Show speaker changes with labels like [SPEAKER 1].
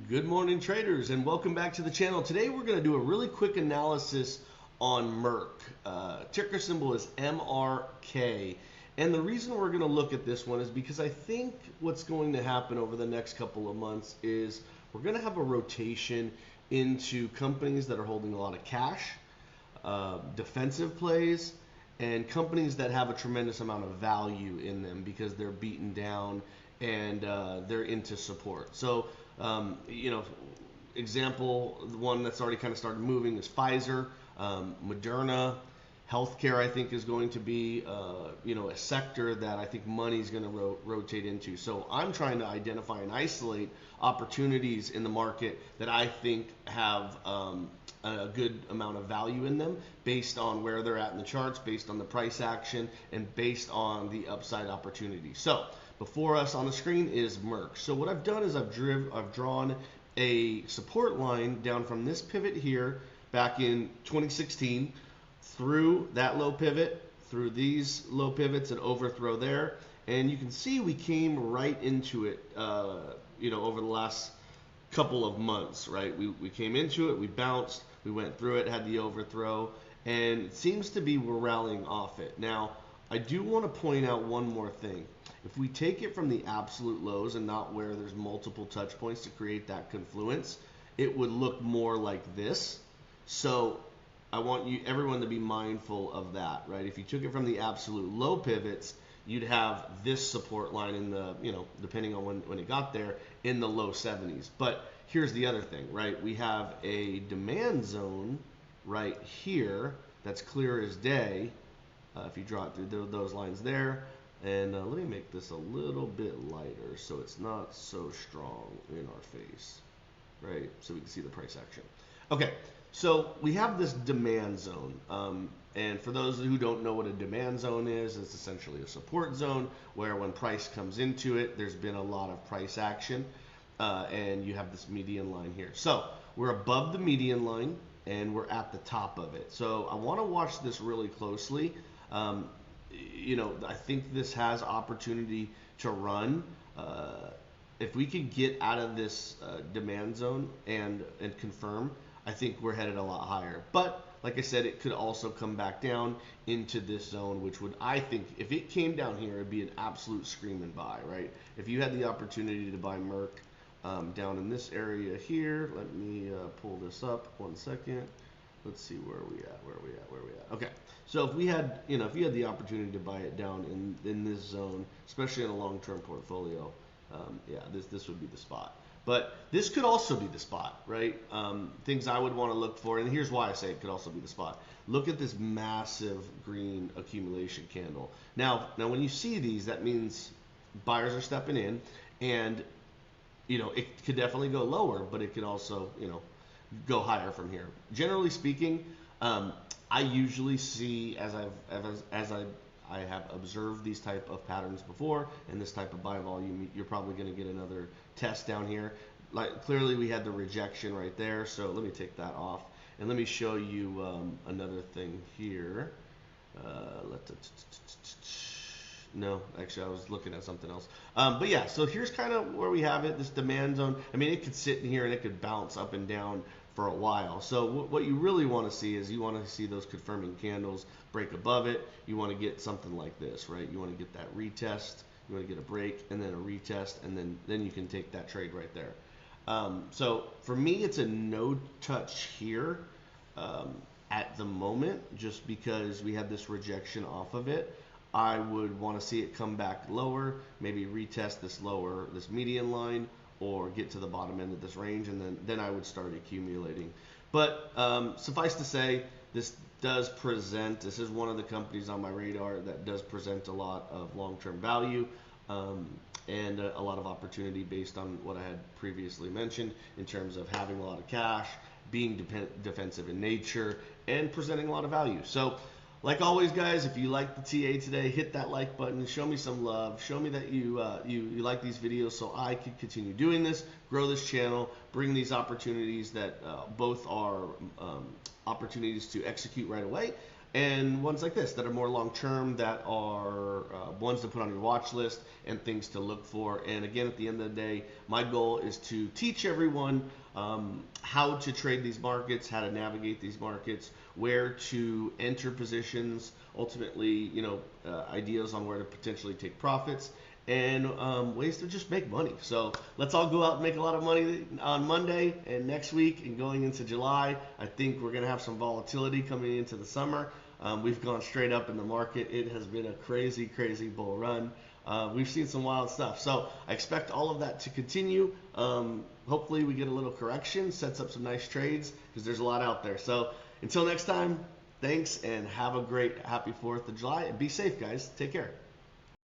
[SPEAKER 1] Good morning, traders, and welcome back to the channel. Today we're going to do a really quick analysis on Merck. Ticker symbol is MRK. And the reason we're going to look at this one is because I think what's going to happen over the next couple of months is we're going to have a rotation into companies that are holding a lot of cash, defensive plays, and companies that have a tremendous amount of value in them because they're beaten down and they're into support. So, example, the one that's already kind of started moving is Pfizer, Moderna. Healthcare, I think, is going to be, a sector that I think money is going to rotate into. So I'm trying to identify and isolate opportunities in the market that I think have a good amount of value in them based on where they're at in the charts, based on the price action, and based on the upside opportunity. So before us on the screen is Merck. So what I've done is I've drawn a support line down from this pivot here back in 2016 through that low pivot, through these low pivots and overthrow there. And you can see we came right into it, over the last couple of months, right? We came into it, we bounced, we went through it, had the overthrow, and it seems to be we're rallying off it. Now, I do want to point out one more thing. If we take it from the absolute lows and not where there's multiple touch points to create that confluence, it would look more like this. So I want everyone to be mindful of that, right? If you took it from the absolute low pivots, you'd have this support line in the, depending on when it got there, in the low 70s. But here's the other thing, right? We have a demand zone right here that's clear as day. If you draw it through those lines there. And let me make this a little bit lighter so it's not so strong in our face, right? So we can see the price action. Okay, so we have this demand zone. And for those who don't know what a demand zone is, it's essentially a support zone where when price comes into it, there's been a lot of price action. And you have this median line here. So we're above the median line and we're at the top of it. So I want to watch this really closely. I think this has opportunity to run. If we could get out of this demand zone and confirm, I think we're headed a lot higher. But like I said, it could also come back down into this zone, which would, I think, if it came down here, it'd be an absolute screaming buy, right? If you had the opportunity to buy Merck down in this area here, let me pull this up 1 second. Let's see where we at. Okay, so if we had, if you had the opportunity to buy it down in this zone, especially in a long-term portfolio, this would be the spot. But this could also be the spot, right? Things I would want to look for, and here's why I say it could also be the spot. Look at this massive green accumulation candle. Now when you see these, that means buyers are stepping in, and it could definitely go lower, but it could also, go higher from here. Generally speaking, I usually see, as I have observed these type of patterns before and this type of buy volume, you're probably going to get another test down here. Like clearly we had the rejection right there, so let me take that off and let me show you another thing here. No, actually I was looking at something else. But yeah, so here's kind of where we have it, this demand zone. I mean, it could sit in here and it could bounce up and down for a while. So what you really want to see is you want to see those confirming candles break above it. You want to get something like this, right? You want to get that retest, you want to get a break and then a retest, and then you can take that trade right there. So for me, it's a no touch here at the moment, just because we had this rejection off of it. I would want to see it come back lower, maybe retest this median line, or get to the bottom end of this range, and then I would start accumulating. But suffice to say, this is one of the companies on my radar that does present a lot of long-term value and a lot of opportunity based on what I had previously mentioned in terms of having a lot of cash, being defensive in nature, and presenting a lot of value. So like always, guys, if you like the TA today, hit that like button, show me some love, show me that you like these videos so I can continue doing this, grow this channel, bring these opportunities that both are opportunities to execute right away and ones like this that are more long term, that are ones to put on your watch list and things to look for. And again, at the end of the day, my goal is to teach everyone how to trade these markets, how to navigate these markets, where to enter positions, ultimately, ideas on where to potentially take profits, and ways to just make money. So let's all go out and make a lot of money on Monday and next week and going into July. I think we're going to have some volatility coming into the summer. We've gone straight up in the market. It has been a crazy, crazy bull run. We've seen some wild stuff. So I expect all of that to continue. Hopefully we get a little correction, sets up some nice trades, because there's a lot out there. So until next time, thanks, and have a great, happy 4th of July. And be safe, guys. Take care.